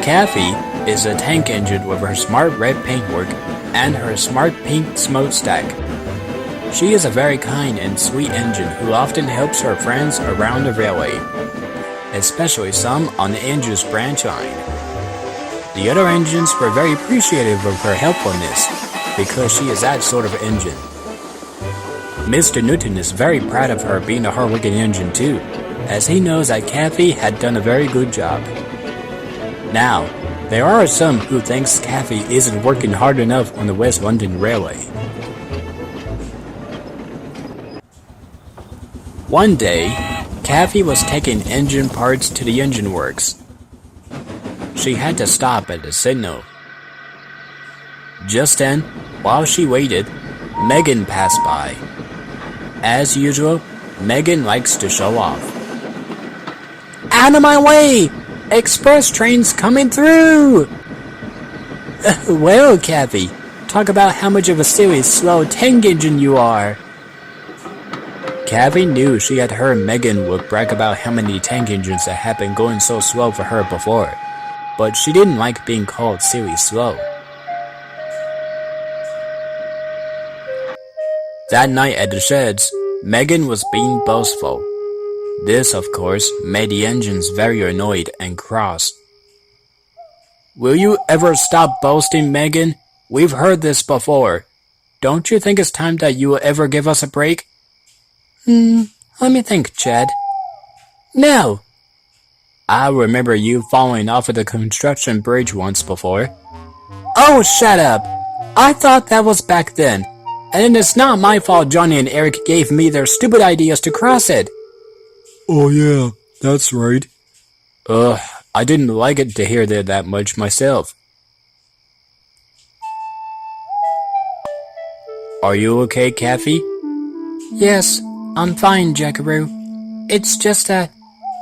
Cathy is a tank engine with her smart red paintwork and her smart pink smokestack. She is a very kind and sweet engine who often helps her friends around the railway, especially some on the engine's branch line. The other engines were very appreciative of her helpfulness because she is that sort of engine. Mr. Newton is very proud of her being a hard-working engine too, as he knows that Cathy had done a very good job. Now, there are some who thinks Cathy isn't working hard enough on the West London Railway. One day, Cathy was taking engine parts to the engine works. She had to stop at the signal. Just then, while she waited, Megan passed by. As usual, Megan likes to show off. Out of my way! Express train's coming through! Well, Cathy, talk about how much of a silly, slow tank engine you are. Cathy knew she had heard Megan would brag about how many tank engines that had been going so slow for her before, but she didn't like being called silly slow. That night at the sheds, Megan was being boastful. This, of course, made the engines very annoyed and cross. Will you ever stop boasting, Megan? We've heard this before. Don't you think it's time that you will ever give us a break? Let me think, Chad. No. I remember you falling off of the construction bridge once before. Oh, shut up. I thought that was back then. And it's not my fault Johnny and Eric gave me their stupid ideas to cross it. Oh yeah, that's right. I didn't like it to hear that much myself. Are you okay, Cathy? Yes, I'm fine, Jackaroo. It's just that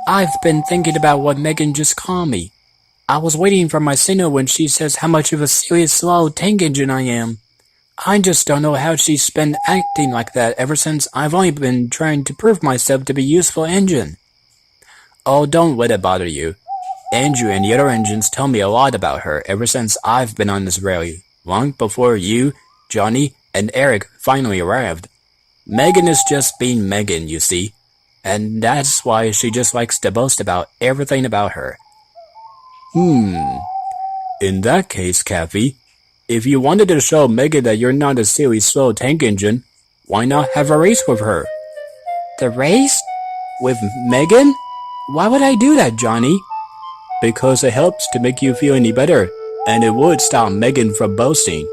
I've been thinking about what Megan just called me. I was waiting for my signal when she says how much of a serious slow tank engine I am. I just don't know how she's been acting like that ever since I've only been trying to prove myself to be a useful engine. Oh, don't let it bother you. Andrew and the other engines tell me a lot about her ever since I've been on this railway, long before you, Johnny, and Eric finally arrived. Megan is just being Megan, you see, and that's why she just likes to boast about everything about her. In that case, Cathy, if you wanted to show Megan that you're not a silly slow tank engine, why not have a race with her? The race? With Megan? Why would I do that, Johnny? Because it helps to make you feel any better, and it would stop Megan from boasting.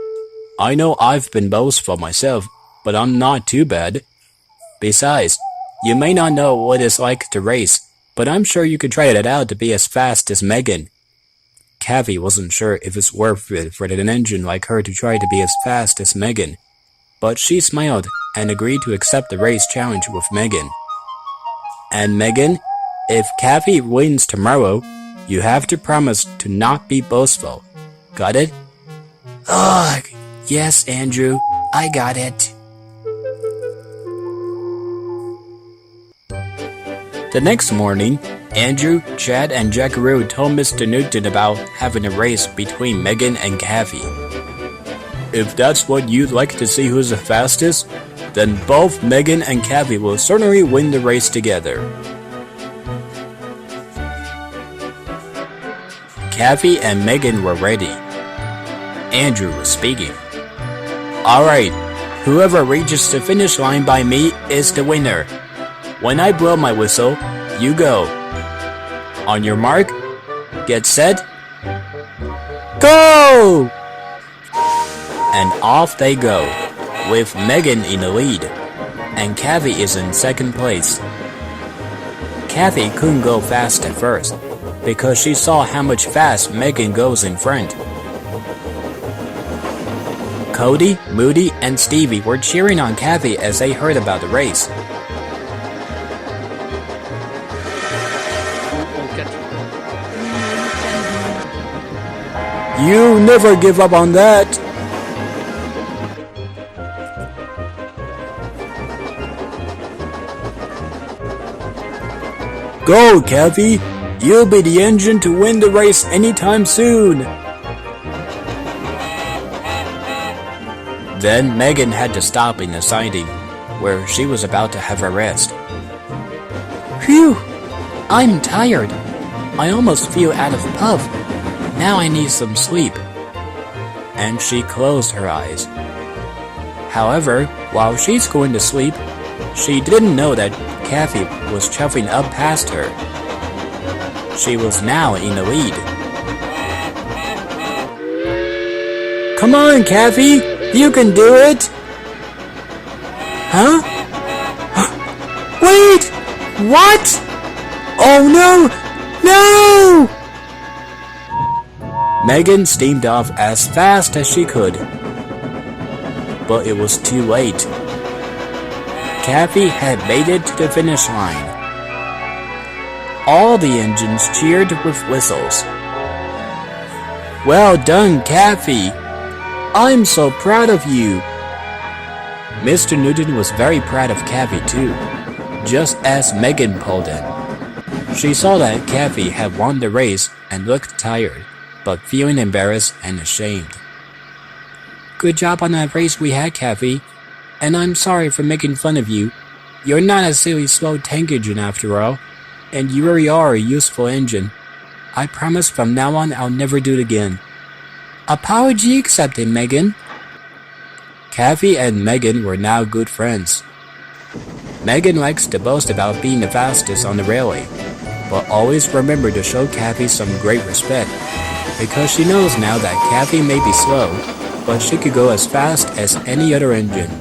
I know I've been boastful myself, but I'm not too bad. Besides, you may not know what it's like to race, but I'm sure you could try it out to be as fast as Megan. Cathy wasn't sure if it's worth it for an engine like her to try to be as fast as Megan, but she smiled and agreed to accept the race challenge with Megan. And Megan, if Cathy wins tomorrow, you have to promise to not be boastful. Got it? Ugh, yes, Andrew, I got it. The next morning, Andrew, Chad, and Jackaroo told Mr. Newton about having a race between Megan and Cathy. If that's what you'd like to see who's the fastest, then both Megan and Cathy will certainly win the race together. Cathy and Megan were ready. Andrew was speaking. Alright, whoever reaches the finish line by me is the winner. When I blow my whistle, you go. On your mark, get set, go! And off they go, with Megan in the lead, and Cathy is in second place. Cathy couldn't go fast at first, because she saw how much fast Megan goes in front. Cody, Moody, and Stevie were cheering on Cathy as they heard about the race. You never give up on that! Go, Cathy! You'll be the engine to win the race anytime soon. Then Megan had to stop in the siding, where she was about to have a rest. Phew! I'm tired. I almost feel out of puff. Now I need some sleep. And she closed her eyes. However, while she's going to sleep, she didn't know that Cathy was chuffing up past her. She was now in the lead. Come on, Cathy! You can do it! Huh? Wait! What? Oh no! No! Megan steamed off as fast as she could. But it was too late. Cathy had made it to the finish line. All the engines cheered with whistles. Well done, Cathy! I'm so proud of you! Mr. Newton was very proud of Cathy too, just as Megan pulled in. She saw that Cathy had won the race and looked tired, but feeling embarrassed and ashamed. Good job on that race we had, Cathy. And I'm sorry for making fun of you. You're not a silly slow tank engine after all. And you really are a useful engine. I promise from now on I'll never do it again. Apology accepted, Megan. Cathy and Megan were now good friends. Megan likes to boast about being the fastest on the railway, but always remember to show Cathy some great respect, because she knows now that Cathy may be slow, but she could go as fast as any other engine.